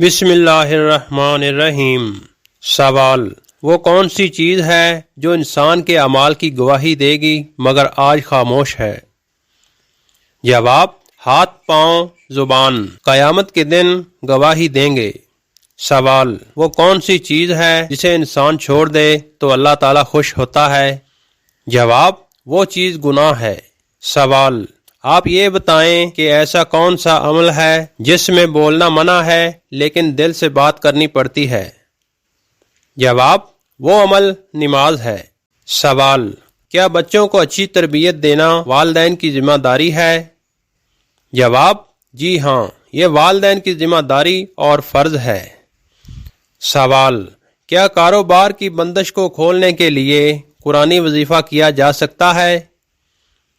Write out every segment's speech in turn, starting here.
بسم اللہ الرحمن الرحیم۔ سوال: وہ کون سی چیز ہے جو انسان کے اعمال کی گواہی دے گی مگر آج خاموش ہے؟ جواب: ہاتھ، پاؤں، زبان قیامت کے دن گواہی دیں گے۔ سوال: وہ کون سی چیز ہے جسے انسان چھوڑ دے تو اللہ تعالیٰ خوش ہوتا ہے؟ جواب: وہ چیز گناہ ہے۔ سوال: آپ یہ بتائیں کہ ایسا کون سا عمل ہے جس میں بولنا منع ہے لیکن دل سے بات کرنی پڑتی ہے؟ جواب: وہ عمل نماز ہے۔ سوال: کیا بچوں کو اچھی تربیت دینا والدین کی ذمہ داری ہے؟ جواب: جی ہاں، یہ والدین کی ذمہ داری اور فرض ہے۔ سوال: کیا کاروبار کی بندش کو کھولنے کے لیے قرآنی وظیفہ کیا جا سکتا ہے؟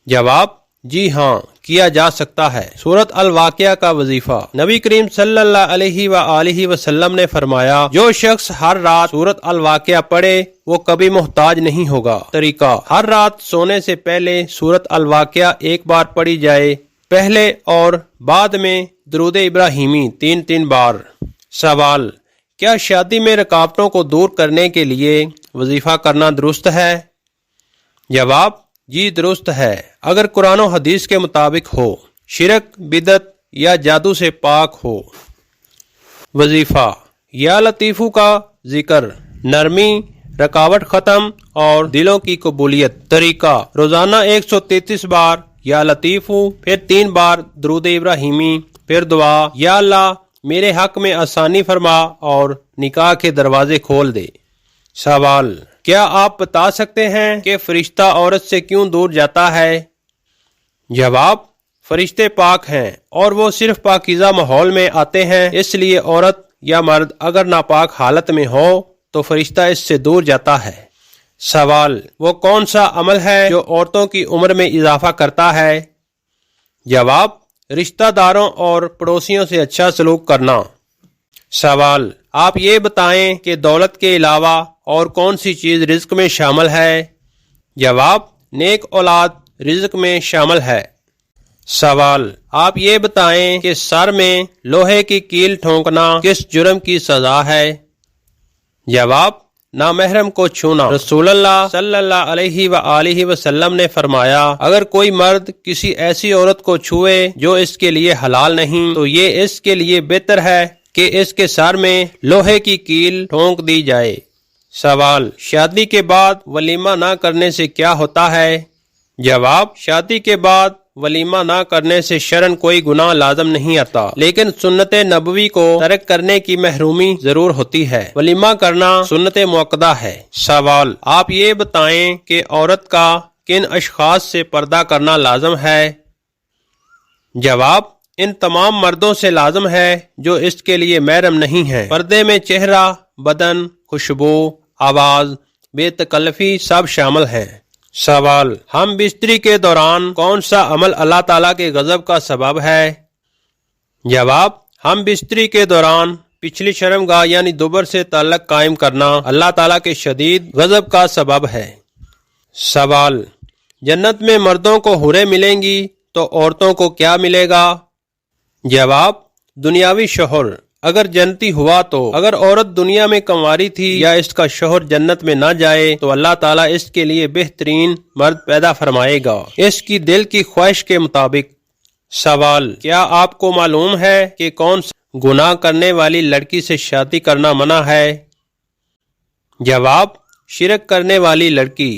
جواب: جی ہاں، کیا جا سکتا ہے۔ سورۃ الواقعہ کا وظیفہ۔ نبی کریم صلی اللہ علیہ وآلہ وسلم نے فرمایا، جو شخص ہر رات سورۃ الواقعہ پڑھے وہ کبھی محتاج نہیں ہوگا۔ طریقہ: ہر رات سونے سے پہلے سورۃ الواقعہ ایک بار پڑھی جائے، پہلے اور بعد میں درود ابراہیمی 3 بار۔ سوال: کیا شادی میں رکاوٹوں کو دور کرنے کے لیے وظیفہ کرنا درست ہے؟ جواب: جی درست ہے، اگر قرآن و حدیث کے مطابق ہو، شرک، بدعت یا جادو سے پاک ہو۔ وظیفہ: یا لطیفو کا ذکر، نرمی، رکاوٹ ختم اور دلوں کی قبولیت۔ طریقہ: روزانہ 133 بار یا لطیفو، پھر 3 بار درود ابراہیمی، پھر دعا: یا اللہ میرے حق میں آسانی فرما اور نکاح کے دروازے کھول دے۔ سوال: کیا آپ بتا سکتے ہیں کہ فرشتہ عورت سے کیوں دور جاتا ہے؟ جواب: فرشتے پاک ہیں اور وہ صرف پاکیزہ ماحول میں آتے ہیں، اس لیے عورت یا مرد اگر ناپاک حالت میں ہو تو فرشتہ اس سے دور جاتا ہے۔ سوال: وہ کون سا عمل ہے جو عورتوں کی عمر میں اضافہ کرتا ہے؟ جواب: رشتہ داروں اور پڑوسیوں سے اچھا سلوک کرنا۔ سوال: آپ یہ بتائیں کہ دولت کے علاوہ اور کون سی چیز رزق میں شامل ہے؟ جواب: نیک اولاد رزق میں شامل ہے۔ سوال: آپ یہ بتائیں کہ سر میں لوہے کی کیل ٹھونکنا کس جرم کی سزا ہے؟ جواب: نامحرم کو چھونا۔ رسول اللہ صلی اللہ علیہ وآلہ وسلم نے فرمایا، اگر کوئی مرد کسی ایسی عورت کو چھوئے جو اس کے لیے حلال نہیں تو یہ اس کے لیے بہتر ہے کہ اس کے سر میں لوہے کی کیل ٹھونک دی جائے۔ سوال: شادی کے بعد ولیمہ نہ کرنے سے کیا ہوتا ہے؟ جواب: شادی کے بعد ولیمہ نہ کرنے سے شرعاً کوئی گناہ لازم نہیں آتا، لیکن سنت نبوی کو ترک کرنے کی محرومی ضرور ہوتی ہے۔ ولیمہ کرنا سنت مؤکدہ ہے۔ سوال: آپ یہ بتائیں کہ عورت کا کن اشخاص سے پردہ کرنا لازم ہے؟ جواب: ان تمام مردوں سے لازم ہے جو اس کے لیے محرم نہیں ہیں۔ پردے میں چہرہ، بدن، خوشبو، آواز، بے تکلفی سب شامل ہیں۔ سوال: ہم بستری کے دوران کون سا عمل اللہ تعالیٰ کے غضب کا سبب ہے؟ جواب: ہم بستری کے دوران پچھلی شرمگاہ یعنی دبر سے تعلق قائم کرنا اللہ تعالیٰ کے شدید غضب کا سبب ہے۔ سوال: جنت میں مردوں کو حوریں ملیں گی تو عورتوں کو کیا ملے گا؟ جواب: دنیاوی شوہر اگر جنتی ہوا تو۔ اگر عورت دنیا میں کنواری تھی یا اس کا شوہر جنت میں نہ جائے تو اللہ تعالیٰ اس کے لیے بہترین مرد پیدا فرمائے گا اس کی دل کی خواہش کے مطابق۔ سوال: کیا آپ کو معلوم ہے کہ کون سا گناہ کرنے والی لڑکی سے شادی کرنا منع ہے؟ جواب: شرک کرنے والی لڑکی۔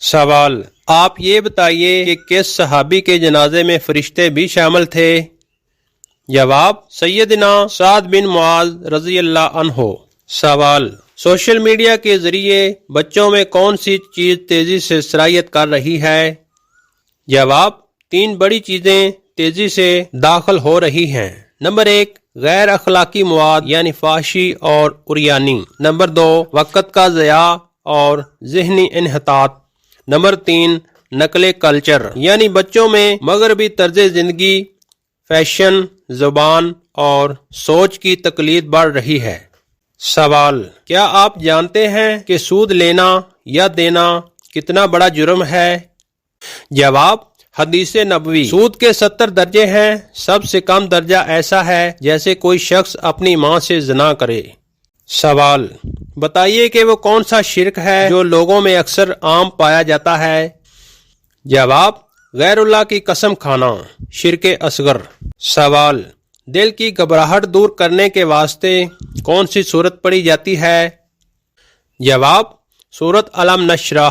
سوال: آپ یہ بتائیے کہ کس صحابی کے جنازے میں فرشتے بھی شامل تھے؟ جواب: سیدنا سعد بن معاذ رضی اللہ عنہ۔ سوال: سوشل میڈیا کے ذریعے بچوں میں کون سی چیز تیزی سے سرایت کر رہی ہے؟ جواب: 3 بڑی چیزیں تیزی سے داخل ہو رہی ہیں۔ نمبر 1 غیر اخلاقی مواد یعنی فحشی اور عریانی۔ نمبر 2 وقت کا ضیاع اور ذہنی انحطاط۔ نمبر 3 نقل کلچر یعنی بچوں میں مغربی طرز زندگی، فیشن، زبان اور سوچ کی تقلید بڑھ رہی ہے۔ سوال: کیا آپ جانتے ہیں کہ سود لینا یا دینا کتنا بڑا جرم ہے؟ جواب: حدیث نبوی۔ سود کے 70 درجے ہیں، سب سے کم درجہ ایسا ہے جیسے کوئی شخص اپنی ماں سے زنا کرے۔ سوال، بتائیے کہ وہ کون سا شرک ہے جو لوگوں میں اکثر عام پایا جاتا ہے؟ جواب، غیر اللہ کی قسم کھانا، شرک اصغر۔ سوال، دل کی گھبراہٹ دور کرنے کے واسطے کون سی سورت پڑھی جاتی ہے؟ جواب، سورت علم نشرح۔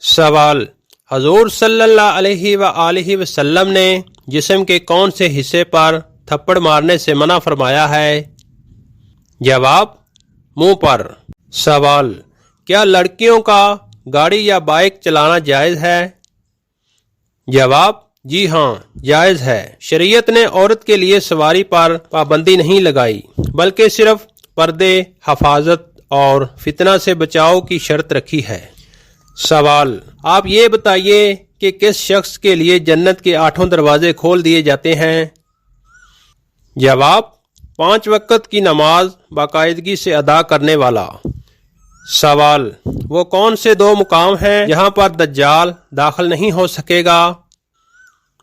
سوال، حضور صلی اللہ علیہ وآلہ وسلم نے جسم کے کون سے حصے پر تھپڑ مارنے سے منع فرمایا ہے؟ جواب، منہ پر۔ سوال، کیا لڑکیوں کا گاڑی یا بائک چلانا جائز ہے؟ جواب، جی ہاں، جائز ہے۔ شریعت نے عورت کے لیے سواری پر پابندی نہیں لگائی، بلکہ صرف پردے، حفاظت اور فتنہ سے بچاؤ کی شرط رکھی ہے۔ سوال، آپ یہ بتائیے کہ کس شخص کے لیے جنت کے 8 دروازے کھول دیے جاتے ہیں؟ جواب، 5 وقت کی نماز باقاعدگی سے ادا کرنے والا۔ سوال، وہ کون سے 2 مقام ہیں جہاں پر دجال داخل نہیں ہو سکے گا؟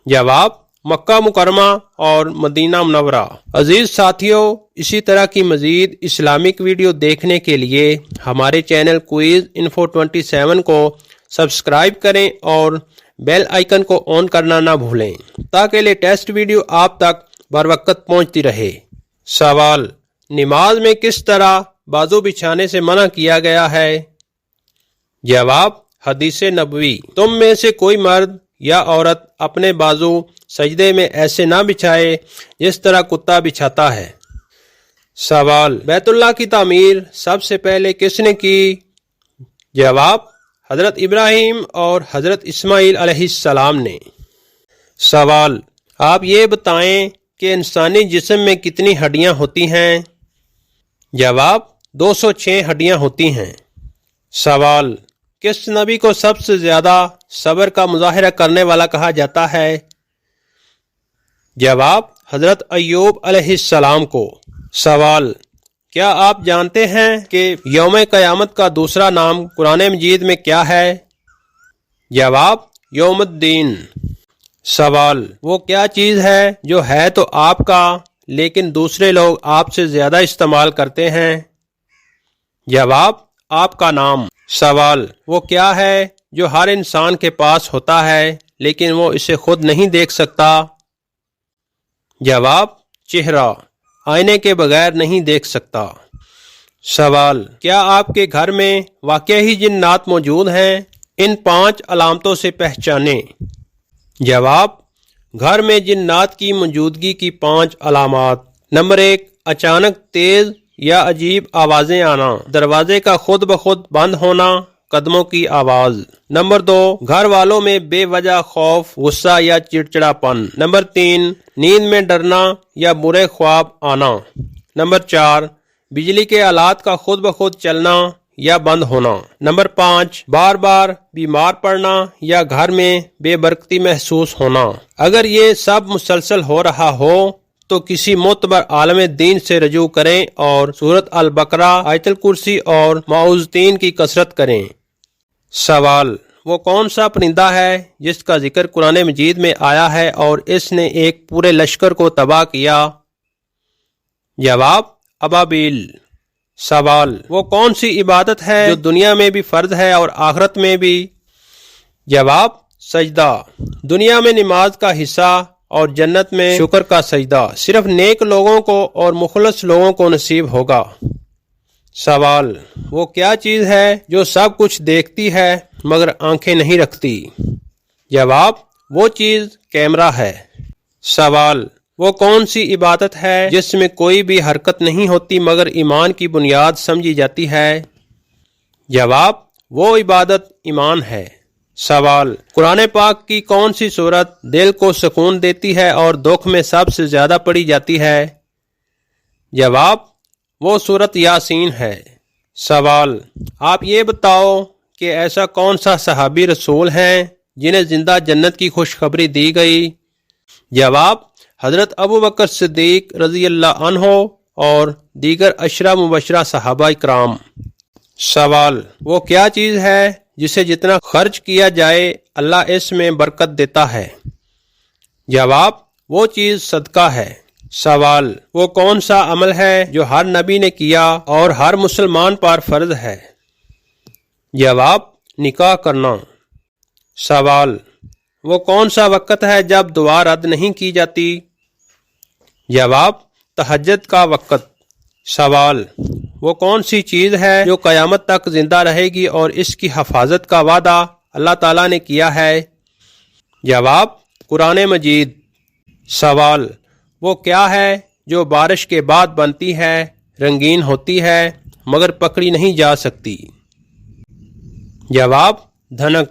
جواب، مکہ مکرمہ اور مدینہ منورہ۔ عزیز ساتھیو، اسی طرح کی مزید اسلامک ویڈیو دیکھنے کے لیے ہمارے چینل کوئز انفو 27 کو سبسکرائب کریں اور بیل آئیکن کو آن کرنا نہ بھولیں تاکہ لیٹسٹ ویڈیو آپ تک بر وقت پہنچتی رہے۔ سوال، نماز میں کس طرح بازو بچھانے سے منع کیا گیا ہے؟ جواب، حدیث نبوی، تم میں سے کوئی مرد یا عورت اپنے بازو سجدے میں ایسے نہ بچھائے جس طرح کتا بچھاتا ہے۔ سوال، بیت اللہ کی تعمیر سب سے پہلے کس نے کی؟ جواب، حضرت ابراہیم اور حضرت اسماعیل علیہ السلام نے۔ سوال، آپ یہ بتائیں کہ انسانی جسم میں کتنی ہڈیاں ہوتی ہیں؟ جواب، 206 ہڈیاں ہوتی ہیں۔ سوال، کس نبی کو سب سے زیادہ صبر کا مظاہرہ کرنے والا کہا جاتا ہے؟ جواب، حضرت ایوب علیہ السلام کو۔ سوال، کیا آپ جانتے ہیں کہ یوم قیامت کا دوسرا نام قرآن مجید میں کیا ہے؟ جواب، یوم الدین۔ سوال، وہ کیا چیز ہے جو ہے تو آپ کا لیکن دوسرے لوگ آپ سے زیادہ استعمال کرتے ہیں؟ جواب، آپ کا نام۔ سوال، وہ کیا ہے جو ہر انسان کے پاس ہوتا ہے لیکن وہ اسے خود نہیں دیکھ سکتا؟ جواب، چہرہ، آئینے کے بغیر نہیں دیکھ سکتا۔ سوال، کیا آپ کے گھر میں واقعی جنات موجود ہیں؟ ان 5 علامتوں سے پہچانیں۔ جواب، گھر میں جنات کی موجودگی کی 5 علامات۔ نمبر 1، اچانک تیز یا عجیب آوازیں آنا، دروازے کا خود بخود بند ہونا، قدموں کی آواز۔ نمبر 2، گھر والوں میں بے وجہ خوف، غصہ یا چڑچڑاپن۔ نمبر 3، نیند میں ڈرنا یا برے خواب آنا۔ نمبر 4، بجلی کے آلات کا خود بخود چلنا یا بند ہونا۔ نمبر 5، بار بار بیمار پڑنا یا گھر میں بے برکتی محسوس ہونا۔ اگر یہ سب مسلسل ہو رہا ہو تو کسی معتبر عالم دین سے رجوع کریں اور سورۃ البقرہ، آیت الکرسی اور معوذتین کی کثرت کریں۔ سوال، وہ کون سا پرندہ ہے جس کا ذکر قرآن مجید میں آیا ہے اور اس نے ایک پورے لشکر کو تباہ کیا؟ جواب، ابابیل۔ سوال، وہ کون سی عبادت ہے جو دنیا میں بھی فرض ہے اور آخرت میں بھی؟ جواب، سجدہ۔ دنیا میں نماز کا حصہ اور جنت میں شکر کا سجدہ صرف نیک لوگوں کو اور مخلص لوگوں کو نصیب ہوگا۔ سوال، وہ کیا چیز ہے جو سب کچھ دیکھتی ہے مگر آنکھیں نہیں رکھتی؟ جواب، وہ چیز کیمرہ ہے۔ سوال، وہ کون سی عبادت ہے جس میں کوئی بھی حرکت نہیں ہوتی مگر ایمان کی بنیاد سمجھی جاتی ہے؟ جواب، وہ عبادت ایمان ہے۔ سوال، قرآن پاک کی کون سی سورت دل کو سکون دیتی ہے اور دکھ میں سب سے زیادہ پڑھی جاتی ہے؟ جواب، وہ سورت یاسین ہے۔ سوال، آپ یہ بتاؤ کہ ایسا کون سا صحابی رسول ہیں جنہیں زندہ جنت کی خوشخبری دی گئی؟ جواب، حضرت ابو بکر صدیق رضی اللہ عنہ اور دیگر 10 مبشرہ صحابہ کرام۔ سوال، وہ کیا چیز ہے جسے جتنا خرچ کیا جائے اللہ اس میں برکت دیتا ہے؟ جواب: وہ چیز صدقہ ہے۔ سوال: وہ کون سا عمل ہے جو ہر نبی نے کیا اور ہر مسلمان پر فرض ہے؟ جواب: نکاح کرنا۔ سوال: وہ کون سا وقت ہے جب دعا رد نہیں کی جاتی؟ جواب: تہجد کا وقت۔ سوال: وہ کون سی چیز ہے جو قیامت تک زندہ رہے گی اور اس کی حفاظت کا وعدہ اللہ تعالیٰ نے کیا ہے؟ جواب: قرآن مجید۔ سوال: وہ کیا ہے جو بارش کے بعد بنتی ہے، رنگین ہوتی ہے مگر پکڑی نہیں جا سکتی؟ جواب: دھنک۔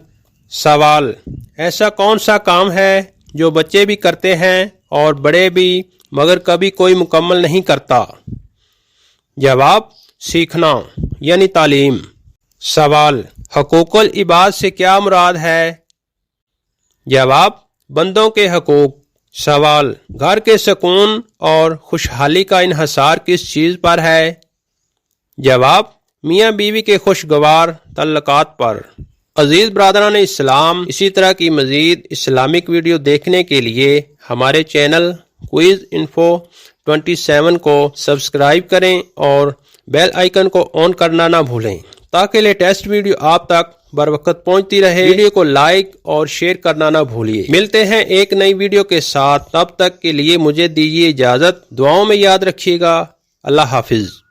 سوال: ایسا کون سا کام ہے جو بچے بھی کرتے ہیں اور بڑے بھی مگر کبھی کوئی مکمل نہیں کرتا؟ جواب: سیکھنا یعنی تعلیم۔ سوال: حقوق العباد سے کیا مراد ہے؟ جواب: بندوں کے حقوق۔ سوال: گھر کے سکون اور خوشحالی کا انحصار کس چیز پر ہے؟ جواب: میاں بیوی کے خوشگوار تعلقات پر۔ عزیز برادران اسلام، اسی طرح کی مزید اسلامک ویڈیو دیکھنے کے لیے ہمارے چینل کوئز انفو 27 کو سبسکرائب کریں اور بیل آئیکن کو آن کرنا نہ بھولیں تاکہ لیٹسٹ ویڈیو آپ تک بر وقت پہنچتی رہے۔ ویڈیو کو لائک اور شیئر کرنا نہ بھولیے۔ ملتے ہیں ایک نئی ویڈیو کے ساتھ، تب تک کے لیے مجھے دیجیے اجازت۔ دعاؤں میں یاد رکھیے گا۔ اللہ حافظ۔